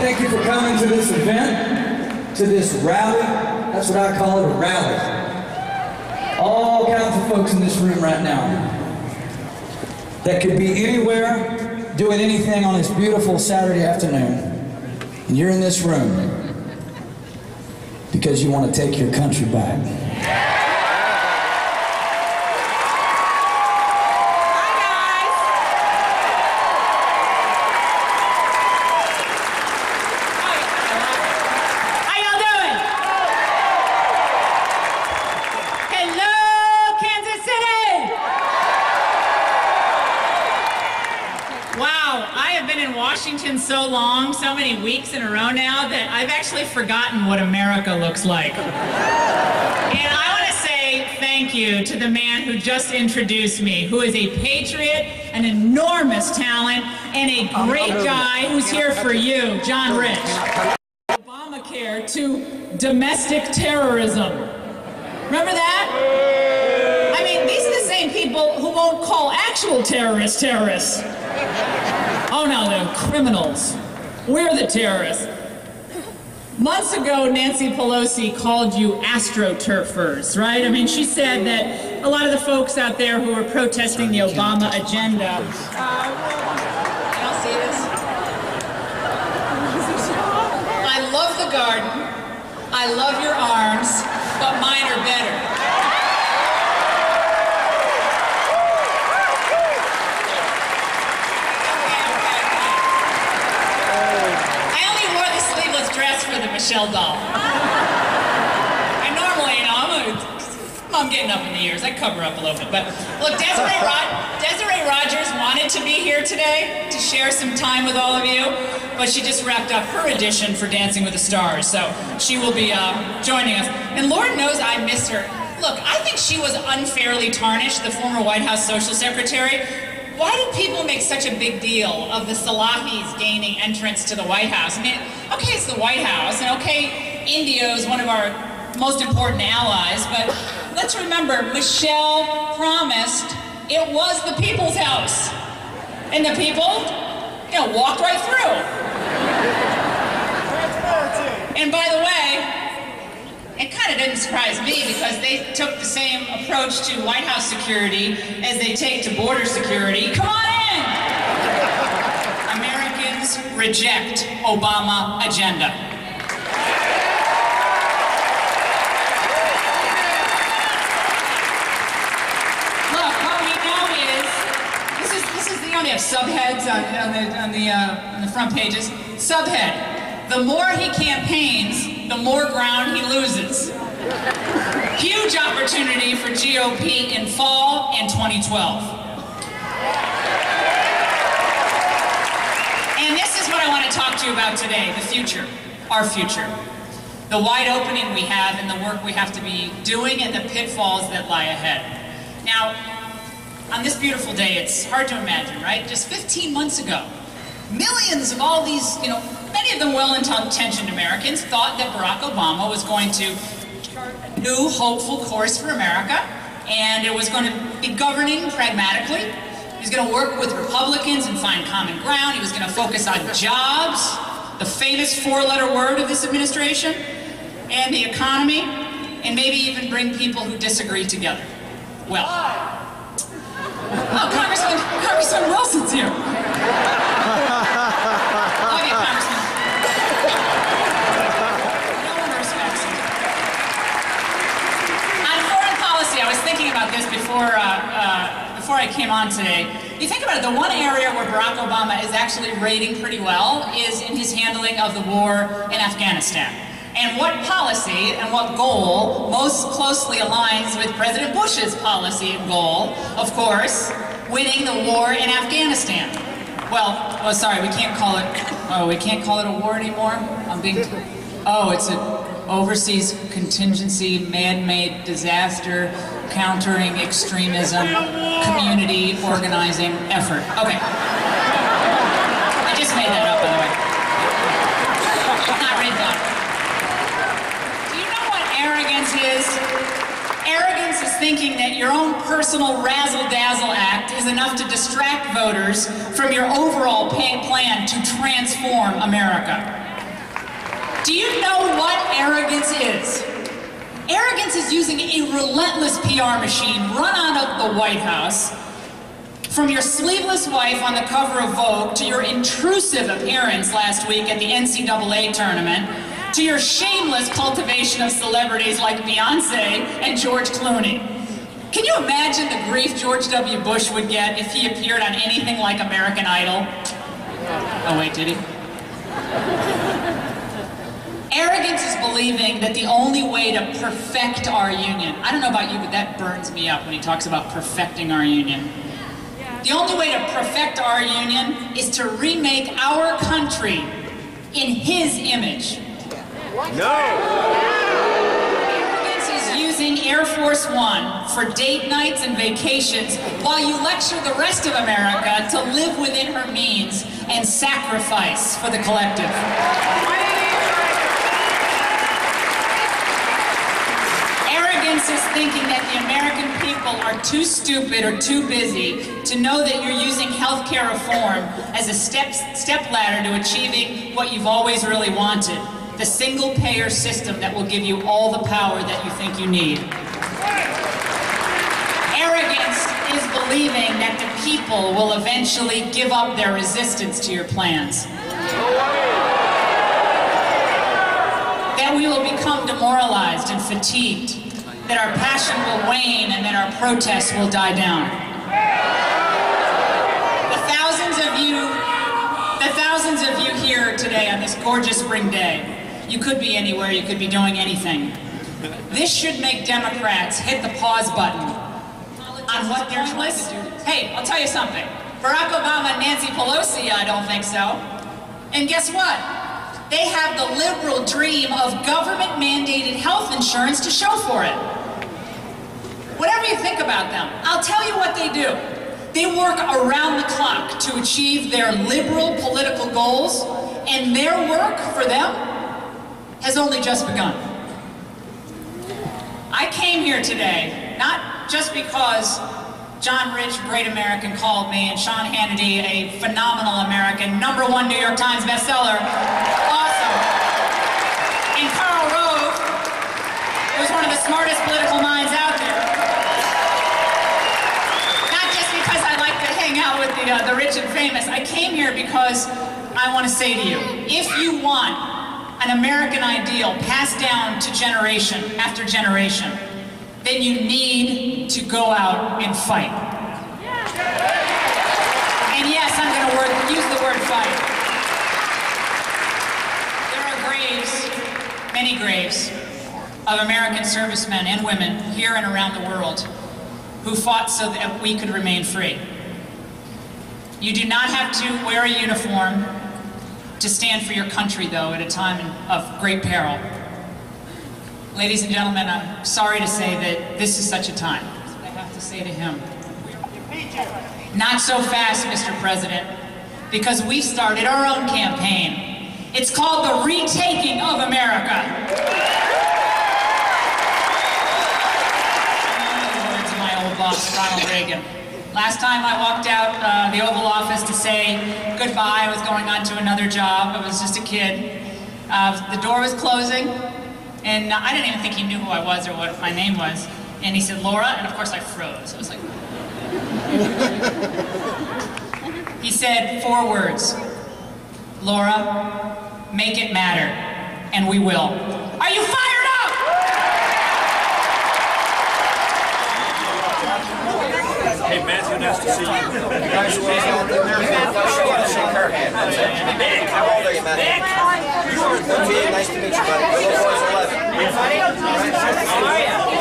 thank you for coming to this event, to this rally. That's what I call it, a rally. All kinds of folks in this room right now that could be anywhere, doing anything on this beautiful Saturday afternoon. And you're in this room because you want to take your country back. So long, so many weeks in a row now that I've actually forgotten what America looks like. And I want to say thank you to the man who just introduced me, who is a patriot, an enormous talent, and a great guy who's here for you, John Rich. Obamacare to domestic terrorism. Remember that? I mean, these are the same people who won't call actual terrorists terrorists. Oh no, they're criminals. We're the terrorists. Months ago, Nancy Pelosi called you astroturfers, right? I mean, she said that a lot of the folks out there who are protesting the Obama agenda... y'all see this? I love the garden, I love your arms, but mine are better. For the Michelle doll. And normally, you know, I'm getting up in the years. I cover up a little bit. But look, Desiree Rogers wanted to be here today to share some time with all of you, but she just wrapped up her audition for Dancing with the Stars, so she will be joining us. And Lord knows I miss her. Look, I think she was unfairly tarnished, the former White House social secretary. Why do people make such a big deal of the Salahis gaining entrance to the White House? I mean, okay, it's the White House, and okay, India is one of our most important allies, but let's remember, Michelle promised it was the people's house. And the people, you know, walked right through. And by the way, it kind of didn't surprise me because they took the same approach to White House security as they take to border security. Come on in! Americans reject Obama agenda. Look, what we know is, this is you know, they have subheads on the front pages. Subhead, the more he campaigns, the more ground he loses. Huge opportunity for GOP in fall and 2012. And this is what I want to talk to you about today, the future, our future. The wide opening we have and the work we have to be doing and the pitfalls that lie ahead. Now, on this beautiful day, it's hard to imagine, right? Just 15 months ago, millions of all these, you know, many of them well-intentioned Americans thought that Barack Obama was going to chart a new, hopeful course for America, and it was going to be governing pragmatically. He was going to work with Republicans and find common ground. He was going to focus on jobs, the famous four-letter word of this administration, and the economy, and maybe even bring people who disagree together. Well, oh, Congressman Wilson's here. Love you, Congressman. No one respects him. On foreign policy, I was thinking about this before I came on today. You think about it, the one area where Barack Obama is actually rating pretty well is in his handling of the war in Afghanistan. And what policy and what goal most closely aligns with President Bush's policy and goal, of course, winning the war in Afghanistan. Well, oh, sorry, we can't call it a war anymore? It's an overseas contingency, man-made disaster, countering extremism, community organizing effort. Okay. I just made that up, by the way. Not written down. Do you know what arrogance is? Arrogance is thinking that your own personal razzle-dazzle act is enough to distract voters from your overall plan to transform America. Do you know what arrogance is? Arrogance is using a relentless PR machine run out of the White House, from your sleeveless wife on the cover of Vogue, to your intrusive appearance last week at the NCAA tournament, to your shameless cultivation of celebrities like Beyonce and George Clooney. Can you imagine the grief George W. Bush would get if he appeared on anything like American Idol? Oh wait, did he? Arrogance is believing that the only way to perfect our union, I don't know about you, but that burns me up when he talks about perfecting our union. The only way to perfect our union is to remake our country in his image. No! Arrogance is using Air Force One for date nights and vacations while you lecture the rest of America to live within her means and sacrifice for the collective. Arrogance is thinking that the American people are too stupid or too busy to know that you're using healthcare reform as a step ladder to achieving what you've always really wanted, the single-payer system that will give you all the power that you think you need. Arrogance is believing that the people will eventually give up their resistance to your plans. That we will become demoralized and fatigued, that our passion will wane and that our protests will die down. The thousands of you here today on this gorgeous spring day, you could be anywhere, you could be doing anything. This should make Democrats hit the pause button on what they're pointless. Hey, I'll tell you something. Barack Obama and Nancy Pelosi, I don't think so. And guess what? They have the liberal dream of government-mandated health insurance to show for it. Whatever you think about them, I'll tell you what they do. They work around the clock to achieve their liberal political goals, and their work for them has only just begun. I came here today, not just because John Rich, great American, called me, and Sean Hannity, a phenomenal American, #1 New York Times bestseller, awesome. And Karl Rove, who's one of the smartest political minds out there. Not just because I like to hang out with the rich and famous. I came here because I want to say to you, if you want an American ideal passed down to generation after generation, then you need to go out and fight. And yes, I'm going to use the word fight. There are graves, many graves, of American servicemen and women here and around the world who fought so that we could remain free. You do not have to wear a uniform to stand for your country, though, at a time of great peril. Ladies and gentlemen, I'm sorry to say that this is such a time. I have to say to him, not so fast, Mr. President, because we started our own campaign. It's called the Retaking of America. In the words of my old boss, Ronald Reagan. Last time I walked out the Oval Office to say goodbye, I was going on to another job. I was just a kid. The door was closing. And I didn't even think he knew who I was or what my name was. And he said, "Laura," and of course I froze. I was like... He said 4 words. "Laura, make it matter, and we will." Are you fired up? Hey, Matthew, nice to see you. You guys who are out there, shake her hand. How old are you, Matthew? 13, nice to meet you, buddy. Little boy's 11. How are you?